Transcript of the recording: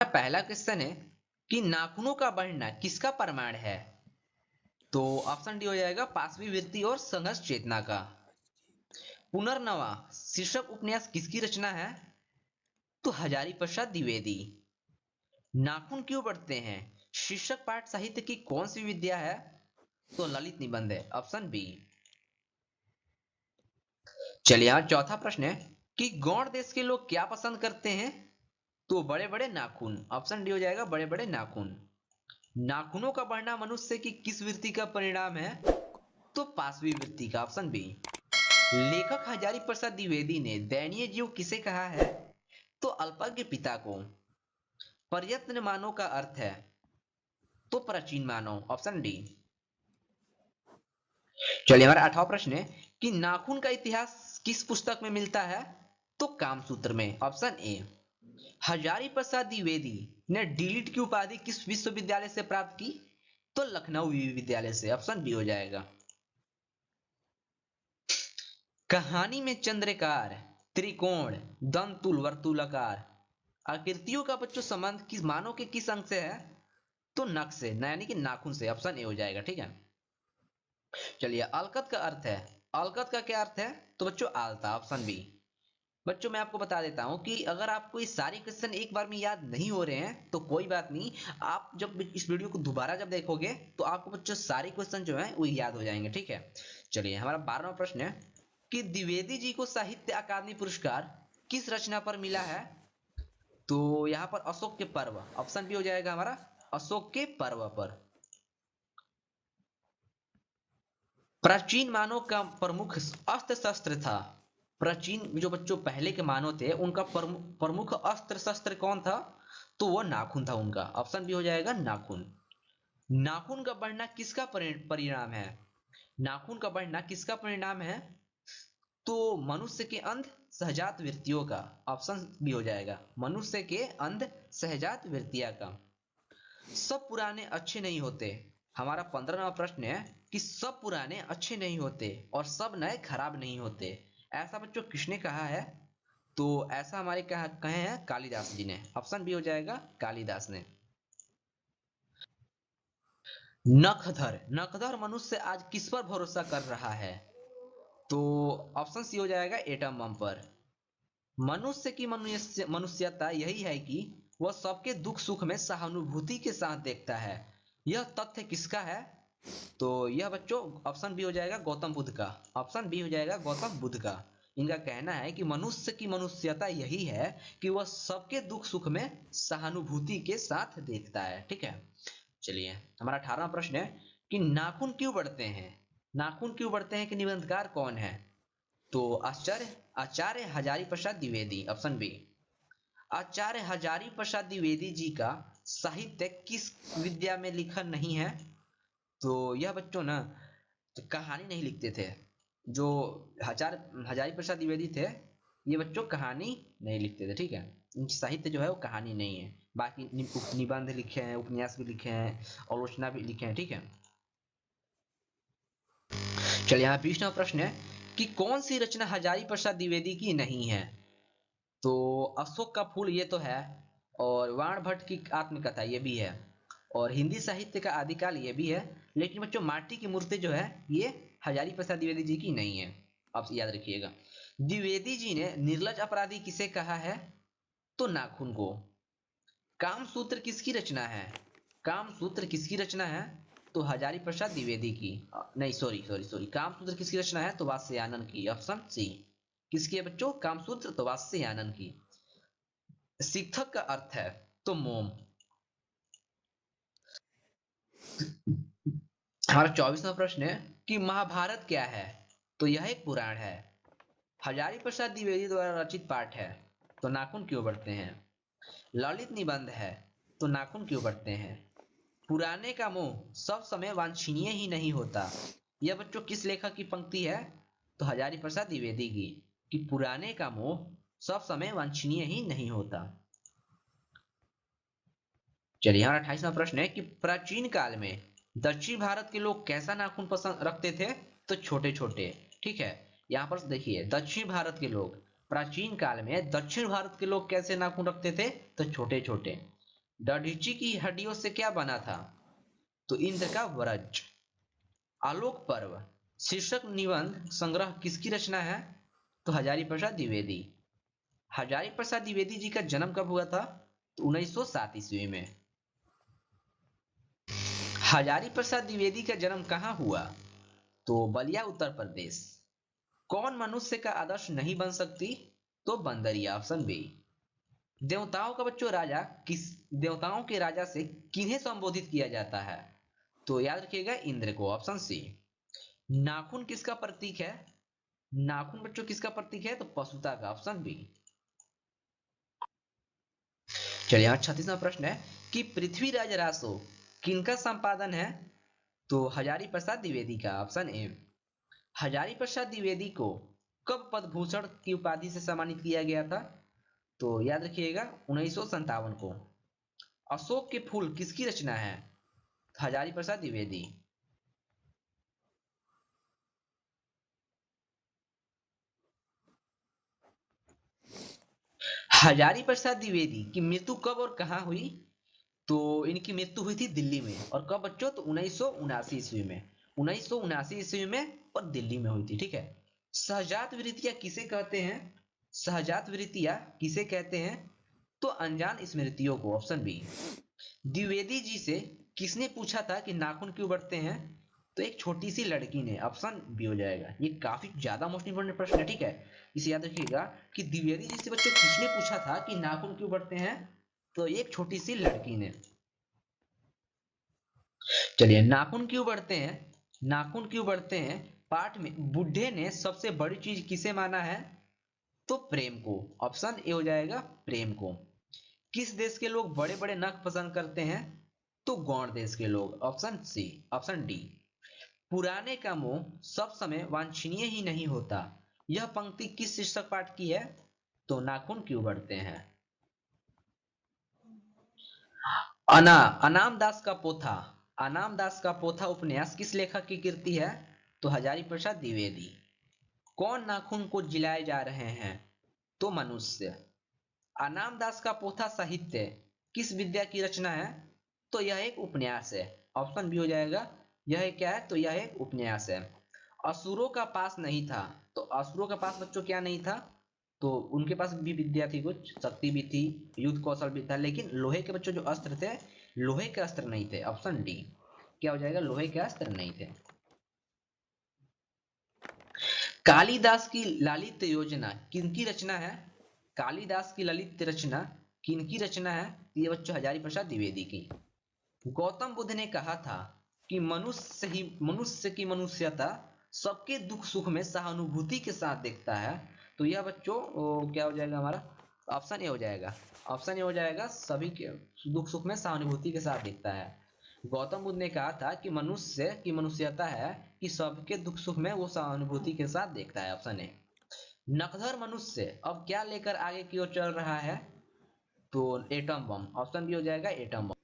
पहला क्वेश्चन है कि नाखूनों का बढ़ना किसका प्रमाण है? तो ऑप्शन डी हो जाएगा पाशवी वृत्ति और संघर्ष चेतना का। पुनर्नवा शीर्षक उपन्यास किसकी रचना है? तो हजारी प्रसाद द्विवेदी। नाखून क्यों बढ़ते हैं शीर्षक पाठ साहित्य की कौन सी विद्या है? तो ललित निबंध है, ऑप्शन बी। चलिए यहाँ चौथा प्रश्न है कि गौड़ देश के लोग क्या पसंद करते हैं? तो बड़े बड़े नाखून, ऑप्शन डी हो जाएगा बड़े बड़े नाखून। नाखूनों का बढ़ना मनुष्य की किस वृत्ति का परिणाम है? तो पाशवी वृत्ति का, ऑप्शन बी। लेखक हजारी प्रसाद द्विवेदी ने दयनीय जीव किसे कहा है? तो अल्पज्ञ पिता को। प्रयत्न मानव का अर्थ है? तो प्राचीन मानव, ऑप्शन डी। चलिए हमारा 8वां प्रश्न है कि नाखून का इतिहास किस पुस्तक में मिलता है? तो कामसूत्र में, ऑप्शन ए। हजारी प्रसाद द्विवेदी ने डीलिट की उपाधि किस विश्वविद्यालय से प्राप्त की? तो लखनऊ विश्वविद्यालय से, ऑप्शन बी हो जाएगा। कहानी में चंद्रकार, त्रिकोण, दंतुल, वर्तुलाकार आकृतियों का बच्चों संबंध किस मानव के किस अंग से है? तो नख से, यानी कि नाखून से, ऑप्शन ए हो जाएगा। ठीक है। चलिए अलकत का अर्थ है, अलकत का क्या अर्थ है? तो बच्चों आलता, ऑप्शन बी। बच्चों मैं आपको बता देता हूं कि अगर आपको ये सारे क्वेश्चन एक बार में याद नहीं हो रहे हैं तो कोई बात नहीं, आप जब इस वीडियो को दोबारा जब देखोगे तो आपको बच्चों सारे क्वेश्चन जो है वो याद हो जाएंगे। ठीक है। चलिए हमारा 12वां प्रश्न है कि द्विवेदी जी को साहित्य अकादमी पुरस्कार किस रचना पर मिला है? तो यहाँ पर अशोक के पर्व, ऑप्शन बी हो जाएगा हमारा अशोक के पर्व पर। प्राचीन मानव का प्रमुख अस्त्र शस्त्र था। प्राचीन जो बच्चों पहले के मानव थे उनका प्रमुख अस्त्र शस्त्र कौन था? तो वो नाखून था उनका, ऑप्शन बी हो जाएगा नाखून। नाखून का बढ़ना किसका परिणाम है? नाखून का बढ़ना किसका परिणाम है? तो मनुष्य के अंध सहजात वृत्तियों का, ऑप्शन बी हो जाएगा मनुष्य के अंध सहजात वृत्तियां का। सब पुराने अच्छे नहीं होते। हमारा 15वां प्रश्न है कि सब पुराने अच्छे नहीं होते और सब नए खराब नहीं होते, ऐसा बच्चों किसने कहा है? तो ऐसा हमारे कहे हैं कालिदास जी ने, ऑप्शन बी हो जाएगा कालिदास ने। नखधर, नखधर मनुष्य आज किस पर भरोसा कर रहा है? तो ऑप्शन सी हो जाएगा एटम बम पर। मनुष्य की मनुष्यता यही है कि वह सबके दुख सुख में सहानुभूति के साथ देखता है। यह तथ्य किसका है? तो यह बच्चों ऑप्शन बी हो जाएगा गौतम बुद्ध का, ऑप्शन बी हो जाएगा गौतम बुद्ध का। इनका कहना है कि मनुष्य की मनुष्यता यही है कि वह सबके दुख सुख में सहानुभूति के साथ देखता है। ठीक है। चलिए हमारा 18वां प्रश्न है कि नाखून क्यों बढ़ते हैं? नाखून क्यों बढ़ते हैं कि निबंधकार कौन है? तो आचार्य आचार्य हजारी प्रसाद द्विवेदी, ऑप्शन बी। आचार्य हजारी प्रसाद द्विवेदी जी का साहित्य किस विद्या में लिखा नहीं है? तो यह बच्चों ना तो कहानी नहीं लिखते थे। जो हजारी प्रसाद द्विवेदी थे ये बच्चों कहानी नहीं लिखते थे। ठीक है। इनकी साहित्य जो है वो कहानी नहीं है, बाकी निबंध लिखे हैं, उपन्यास भी लिखे हैं, आलोचना भी लिखे हैं। ठीक है। चलिए यहाँ 20वां प्रश्न है कि कौन सी रचना हजारी प्रसाद द्विवेदी की नहीं है? तो अशोक का फूल ये तो है, और वाण भट्ट की आत्मकथा ये भी है, और हिंदी साहित्य का आदिकाल ये भी है, लेकिन बच्चों माटी की मूर्ति जो है ये हजारी प्रसाद द्विवेदी जी की नहीं है, आप याद रखिएगा। द्विवेदी जी ने निर्लज अपराधी किसे कहा है? तो नाखून को। कामसूत्र किसकी रचना है? कामसूत्र किसकी रचना है? तो हजारी प्रसाद द्विवेदी की। नहीं सॉरी सॉरी सॉरी, कामसूत्र किसकी रचना है? तो वात्स्यायन की, ऑप्शन सी। किसकी है बच्चों कामसूत्र? तो वात्स्यायन की। शिक्षक का अर्थ है तो मोम। हमारा 24वां प्रश्न है कि महाभारत क्या है? तो यह एक पुराण है। हजारी प्रसाद द्विवेदी द्वारा रचित पाठ है, तो नाखून क्यों बढ़ते हैं? ललित निबंध है, तो नाखून क्यों बढ़ते हैं? पुराने का मोह सब समय वांछनीय ही नहीं होता, यह बच्चों किस लेखक की पंक्ति है? तो हजारी प्रसाद द्विवेदी की, कि पुराने का मोह सब समय वांछनीय ही नहीं होता। चलिए हमारा 28वां प्रश्न है कि प्राचीन काल में दक्षिण भारत के लोग कैसा नाखून पसंद रखते थे? तो छोटे छोटे। ठीक है। यहाँ पर देखिए दक्षिण भारत के लोग, प्राचीन काल में दक्षिण भारत के लोग कैसे नाखून रखते थे? तो छोटे छोटे। दधीची की हड्डियों से क्या बना था? तो इंद्र का वज्र। आलोक पर्व शीर्षक निबंध संग्रह किसकी रचना है? तो हजारी प्रसाद द्विवेदी। हजारी प्रसाद द्विवेदी जी का जन्म कब हुआ था? तो 1907 ईस्वी में। हजारी प्रसाद द्विवेदी का जन्म कहाँ हुआ? तो बलिया उत्तर प्रदेश। कौन मनुष्य का आदर्श नहीं बन सकती? तो बंदरिया, ऑप्शन बी। देवताओं का बच्चों राजा किस देवताओं के राजा से किन्हें संबोधित किया जाता है? तो याद रखिएगा इंद्र को, ऑप्शन सी। नाखून किसका प्रतीक है? नाखून बच्चों किसका प्रतीक है? तो पशुता का, ऑप्शन बी। चलिए यहाँ 36वां प्रश्न है कि पृथ्वीराज रासो किनका संपादन है? तो हजारी प्रसाद द्विवेदी का, ऑप्शन ए। हजारी प्रसाद द्विवेदी को कब पद्म भूषण की उपाधि से सम्मानित किया गया था? तो याद रखिएगा 1957 को। अशोक के फूल किसकी रचना है? हजारी प्रसाद द्विवेदी। हजारी प्रसाद द्विवेदी की मृत्यु कब और कहाँ हुई? तो इनकी मृत्यु हुई थी दिल्ली में। और कब बच्चों? तो 1979 ईस्वी में। 1979 ईस्वी में और दिल्ली में हुई थी, ठीक है। सहजात वृत्तियां किसे कहते हैं? सहजात वृत्तियां किसे कहते हैं? तो अनजान स्मृतियों को, ऑप्शन बी। द्विवेदी जी से किसने पूछा था कि नाखून क्यों बढ़ते हैं? तो एक छोटी सी लड़की ने, ऑप्शन बी हो जाएगा। ये काफी ज्यादा मोस्ट इंपोर्टेंट प्रश्न है, ठीक है। इसे याद रखिएगा कि द्विवेदी जी से बच्चों किसने पूछा था कि नाखून क्यों बढ़ते हैं? तो एक छोटी सी लड़की ने। चलिए, नाखून क्यों बढ़ते हैं? नाखून क्यों बढ़ते हैं पाठ में बुढ़े ने सबसे बड़ी चीज किसे माना है? तो प्रेम को, ऑप्शन ए हो जाएगा, प्रेम को। किस देश के लोग बड़े बड़े नख पसंद करते हैं? तो गौड़ देश के लोग, ऑप्शन सी, ऑप्शन डी। पुराने का मोह सब समय वांछनीय ही नहीं होता, यह पंक्ति किस शीर्षक पाठ की है? तो नाखून क्यों बढ़ते हैं। अना अनाम दास का पोथा अनाम दास का पोथा उपन्यास किस लेखक की कृति है? तो हजारी प्रसाद द्विवेदी। कौन नाखून को जिलाए जा रहे हैं? तो मनुष्य। अनाम दास का पोथा साहित्य किस विद्या की रचना है? तो यह एक उपन्यास है, ऑप्शन बी हो जाएगा। यह एक क्या है? तो यह एक उपन्यास है। असुरों का पास नहीं था। तो असुरों का पास बच्चों क्या नहीं था? तो उनके पास भी विद्या थी, कुछ शक्ति भी थी, युद्ध कौशल भी था, लेकिन लोहे के बच्चों जो अस्त्र थे, लोहे के अस्त्र नहीं थे, ऑप्शन डी। क्या हो जाएगा? लोहे के अस्त्र नहीं थे। कालिदास की ललित योजना किनकी रचना है? कालिदास की ललित रचना किनकी रचना है? ये बच्चों हजारी प्रसाद द्विवेदी की। गौतम बुद्ध ने कहा था कि मनुष्य की मनुष्यता सबके दुख सुख में सहानुभूति के साथ देखता है। तो यह बच्चों क्या हो जाएगा हमारा? ऑप्शन ए हो जाएगा। ऑप्शन ए हो जाएगा, सभी के दुख सुख में सहानुभूति के साथ देखता है। गौतम बुद्ध ने कहा था कि मनुष्य की मनुष्यता है कि सबके दुख सुख में वो सहानुभूति के साथ देखता है, ऑप्शन ए। नकधर मनुष्य अब क्या लेकर आगे की ओर चल रहा है? तो एटम बम, ऑप्शन बी हो जाएगा, एटम बम।